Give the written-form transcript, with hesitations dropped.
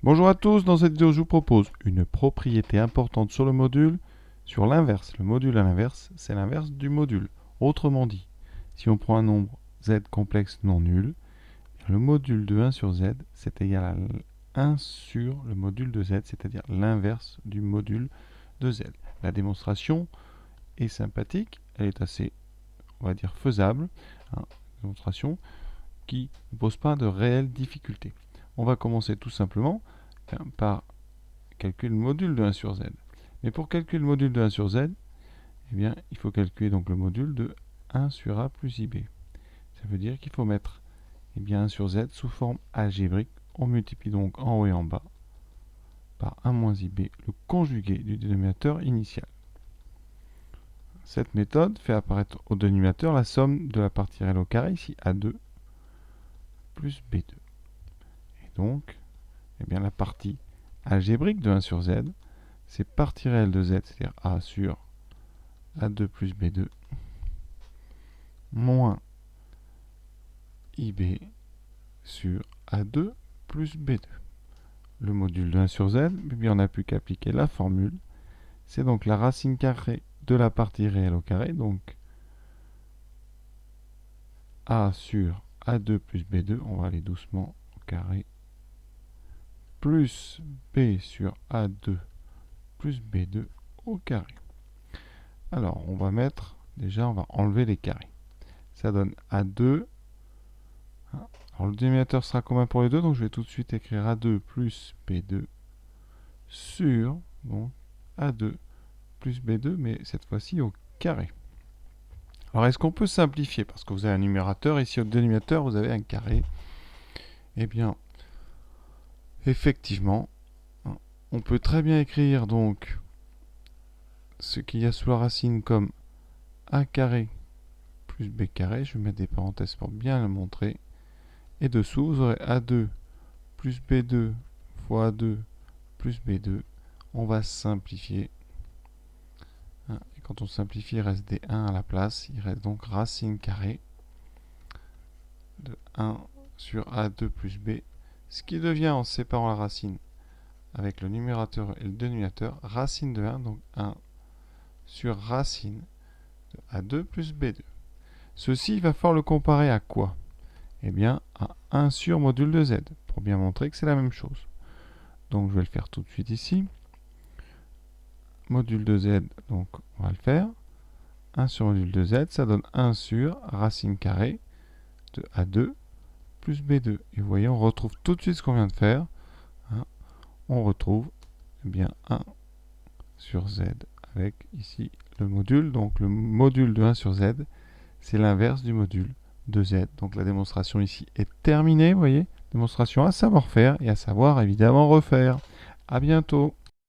Bonjour à tous, dans cette vidéo je vous propose une propriété importante sur le module, sur l'inverse. Le module à l'inverse, c'est l'inverse du module. Autrement dit, si on prend un nombre z complexe non nul, le module de 1 sur z, c'est égal à 1 sur le module de z, c'est-à-dire l'inverse du module de z. La démonstration est sympathique, elle est assez, on va dire, faisable. Démonstration qui ne pose pas de réelles difficultés. On va commencer tout simplement par calculer le module de 1 sur z. Mais pour calculer le module de 1 sur z, eh bien, il faut calculer donc le module de 1 sur a plus ib. Ça veut dire qu'il faut mettre 1 sur z sous forme algébrique. On multiplie donc en haut et en bas par 1 moins ib, le conjugué du dénominateur initial. Cette méthode fait apparaître au dénominateur la somme de la partie réelle au carré, ici a2, plus b2. Et donc, la partie algébrique de 1 sur z, c'est partie réelle de z, c'est-à-dire a sur a2 plus b2, moins ib sur a2 plus b2. Le module de 1 sur z, eh bien, on n'a plus qu'à appliquer la formule. C'est donc la racine carrée de la partie réelle au carré, donc a sur a2 plus b2, on va aller doucement au carré, plus b sur a2 plus b2 au carré. Alors, on va mettre, déjà, on va enlever les carrés. Ça donne A2. Alors, le dénominateur sera commun pour les deux, donc je vais tout de suite écrire A2 plus B2 sur donc, A2 plus B2, mais cette fois-ci au carré. Alors, est-ce qu'on peut simplifier? Parce que vous avez un numérateur, ici au dénominateur, vous avez un carré. Eh bien, effectivement, on peut très bien écrire donc ce qu'il y a sous la racine comme A carré plus B carré. Je vais mettre des parenthèses pour bien le montrer. Et dessous, vous aurez A2 plus B2 fois A2 plus B2. On va simplifier. Et quand on simplifie, il reste des 1 à la place. Il reste donc racine carrée de 1 sur A2 plus B. Ce qui devient, en séparant la racine avec le numérateur et le dénominateur, racine de 1, donc 1 sur racine de A2 plus B2. Ceci, il va falloir le comparer à quoi? Eh bien, à 1 sur module de z, pour bien montrer que c'est la même chose. Donc, je vais le faire tout de suite ici. Module de z, donc on va le faire. 1 sur module de z, ça donne 1 sur racine carrée de A2 plus B2. Et vous voyez, on retrouve tout de suite ce qu'on vient de faire. On retrouve bien 1 sur z avec ici le module. Donc, le module de 1 sur z, c'est l'inverse du module de z. Donc la démonstration ici est terminée, vous voyez. Démonstration à savoir faire et à savoir évidemment refaire. À bientôt.